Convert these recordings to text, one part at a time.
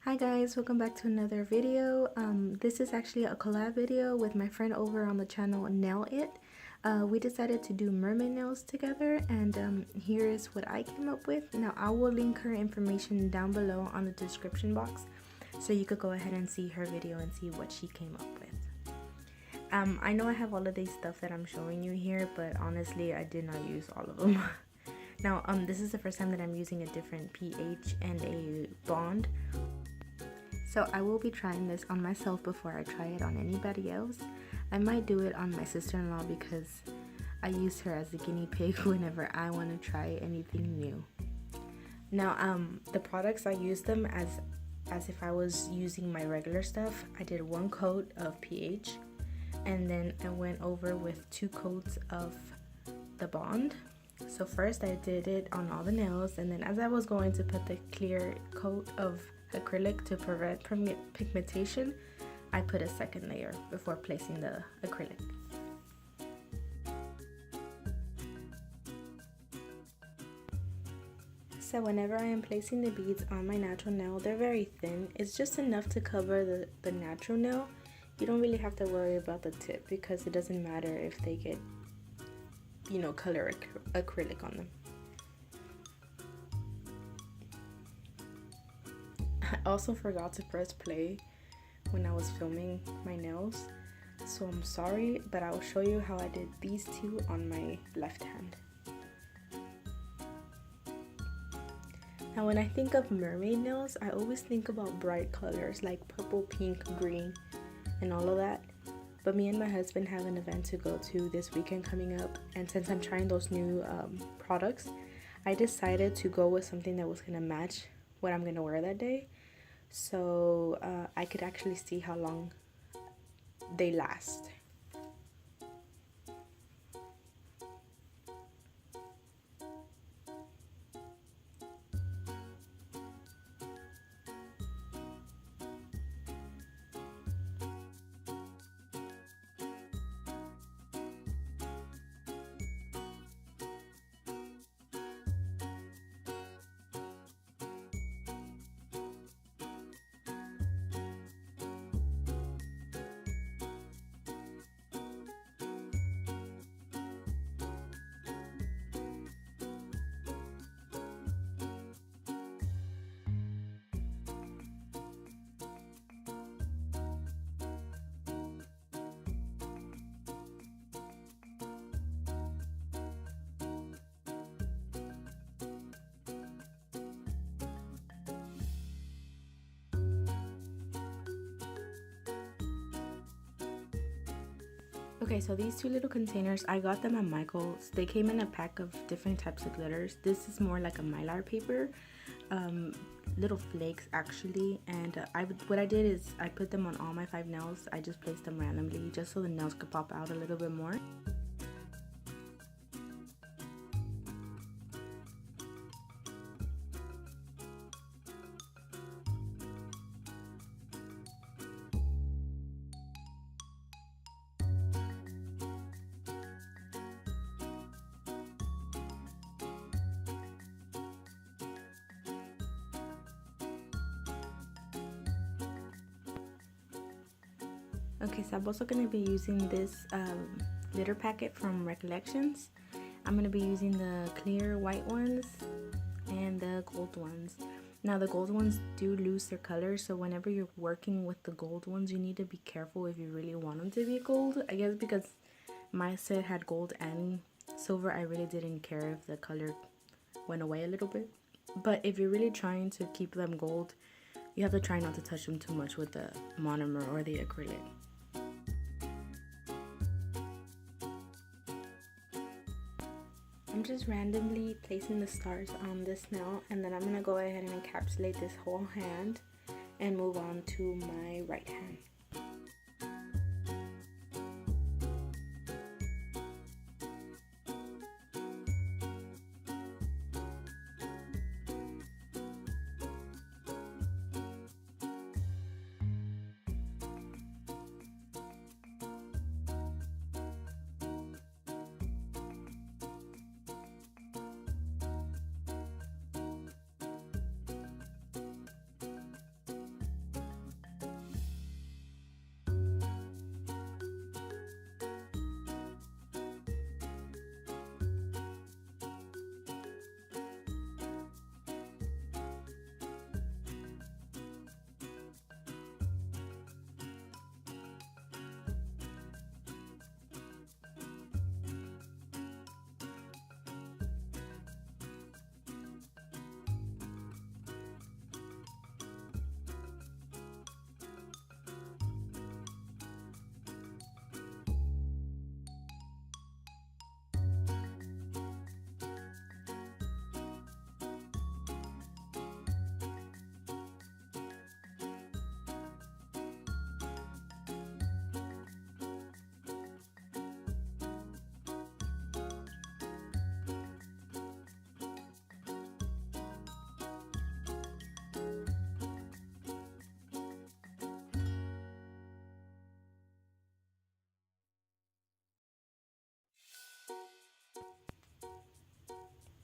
Hi guys, welcome back to another video. This is actually a collab video with my friend over on the channel Nail It. We decided to do mermaid nails together, and here is what I came up with. Now I will link her information down below on the description box so you could go ahead and see her video and see what she came up with. I know I have all of these stuff that I'm showing you here, but honestly I did not use all of them. Now this is the first time that I'm using a different pH and a bond. So I will be trying this on myself before I try it on anybody else. I might do it on my sister-in-law because I use her as a guinea pig whenever I want to try anything new. Now the products, I use them as if I was using my regular stuff. I did 1 coat of pH and then I went over with 2 coats of the bond. So first I did it on all the nails, and then as I was going to put the clear coat of acrylic to prevent pigmentation, I put a second layer before placing the acrylic. So whenever I am placing the beads on my natural nail, they're very thin. It's just enough to cover the natural nail. You don't really have to worry about the tip because it doesn't matter if they get, you know, color acrylic on them. I also forgot to press play when I was filming my nails, so I'm sorry, but I'll show you how I did these two on my left hand. Now when I think of mermaid nails, I always think about bright colors like purple, pink, green, and all of that. But me and my husband have an event to go to this weekend coming up, and since I'm trying those new products, I decided to go with something that was gonna match what I'm gonna wear that day, so I could actually see how long they last. Okay, so these two little containers, I got them at Michael's. They came in a pack of different types of glitters. This is more like a mylar paper, little flakes actually. And what I did is I put them on all my 5 nails. I just placed them randomly just so the nails could pop out a little bit more. Okay, so I'm also going to be using this glitter packet from Recollections. I'm going to be using the clear white ones and the gold ones. Now the gold ones do lose their color, so whenever you're working with the gold ones, you need to be careful if you really want them to be gold. I guess because my set had gold and silver, I really didn't care if the color went away a little bit. But if you're really trying to keep them gold, you have to try not to touch them too much with the monomer or the acrylic. I'm just randomly placing the stars on this nail, and then I'm going to go ahead and encapsulate this whole hand and move on to my right hand.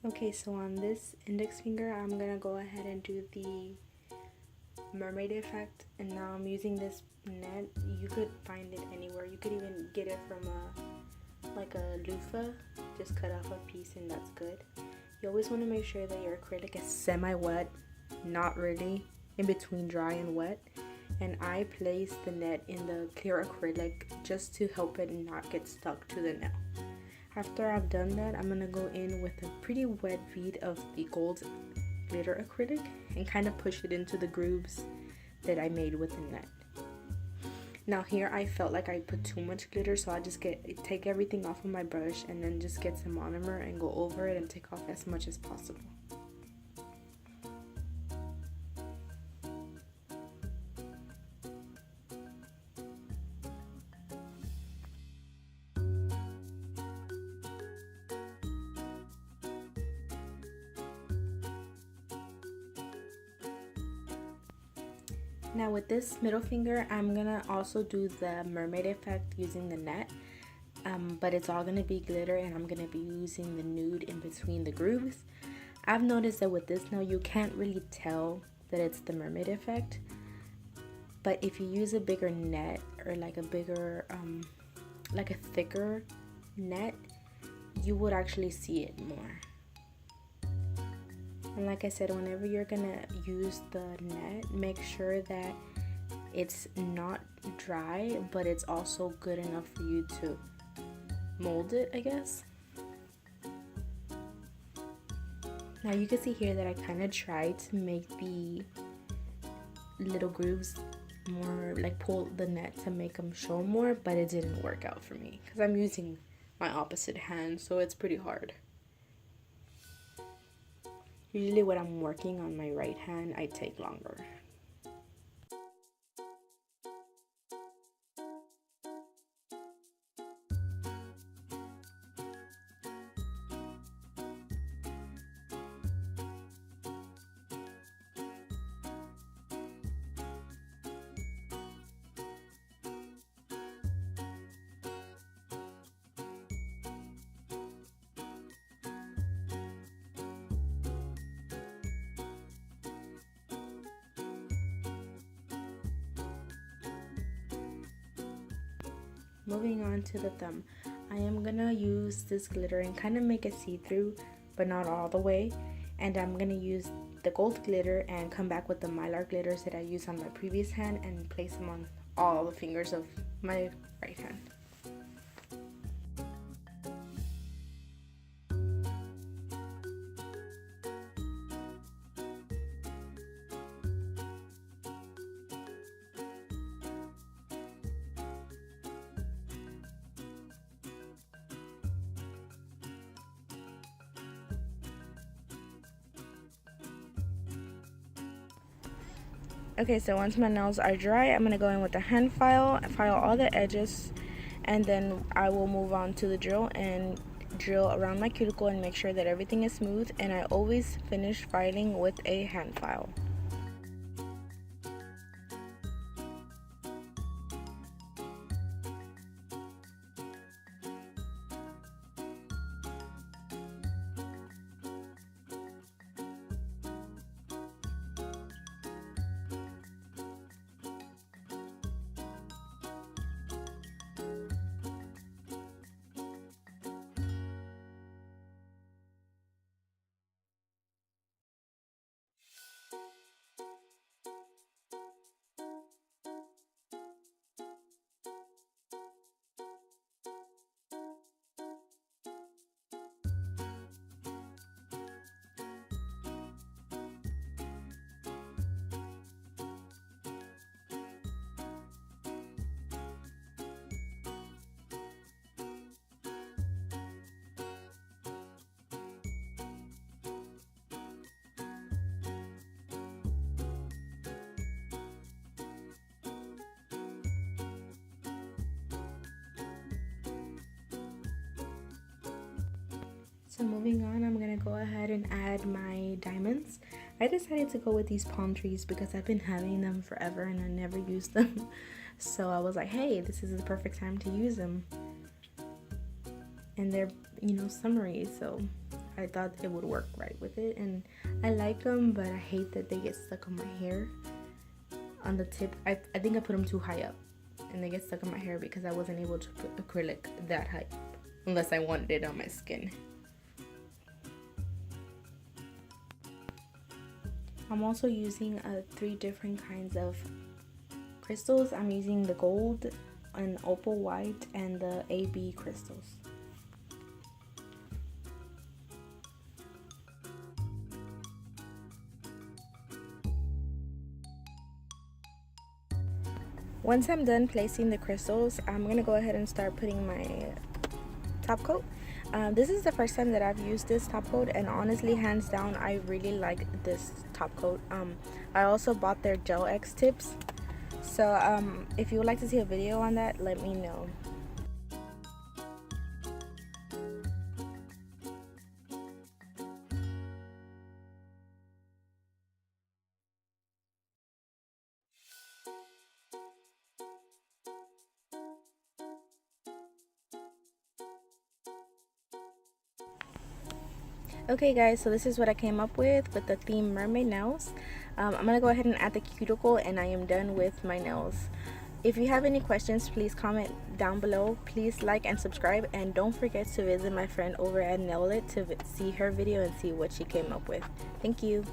Okay, so on this index finger, I'm gonna go ahead and do the mermaid effect, and now I'm using this net. You could find it anywhere. You could even get it from a loofah. Just cut off a piece and that's good. You always want to make sure that your acrylic is semi-wet, not really in between dry and wet. And I place the net in the clear acrylic just to help it not get stuck to the nail. After I've done that, I'm gonna go in with a pretty wet bead of the gold glitter acrylic and kind of push it into the grooves that I made with the net. Now here I felt like I put too much glitter, so I just take everything off of my brush and then just get some monomer and go over it and take off as much as possible. Now with this middle finger, I'm gonna also do the mermaid effect using the net, but it's all gonna be glitter, and I'm gonna be using the nude in between the grooves. I've noticed that with this nail, you can't really tell that it's the mermaid effect, but if you use a bigger net or like a bigger, like a thicker net, you would actually see it more. And like I said, whenever you're gonna use the net, make sure that it's not dry, but it's also good enough for you to mold it, I guess. Now you can see here that I kind of tried to make the little grooves more, like pull the net to make them show more, but it didn't work out for me because I'm using my opposite hand, so it's pretty hard. Usually when I'm working on my right hand, I take longer. Moving on to the thumb, I am gonna use this glitter and kind of make it see-through, but not all the way. And I'm gonna use the gold glitter and come back with the mylar glitters that I used on my previous hand and place them on all the fingers of my right hand. Okay, so once my nails are dry, I'm gonna go in with the hand file all the edges, and then I will move on to the drill and drill around my cuticle and make sure that everything is smooth. And I always finish filing with a hand file. So moving on, I'm gonna go ahead and add my diamonds. I decided to go with these palm trees because I've been having them forever and I never used them. So I was like, hey, this is the perfect time to use them. And they're, you know, summery, so I thought it would work right with it, and I like them, but I hate that they get stuck on my hair on the tip. I think I put them too high up and they get stuck on my hair because I wasn't able to put acrylic that high up unless I wanted it on my skin. I'm also using 3 different kinds of crystals. I'm using the gold and opal white and the AB crystals. Once I'm done placing the crystals, I'm gonna go ahead and start putting my top coat. This is the first time that I've used this top coat, and honestly, hands down, I really like this top coat. I also bought their Gel X tips, so if you would like to see a video on that, let me know. Okay guys, so this is what I came up with the theme mermaid nails. I'm gonna go ahead and add the cuticle, and I am done with my nails. If you have any questions, please comment down below. Please like and subscribe, and don't forget to visit my friend over at Nail It to see her video and see what she came up with. Thank you.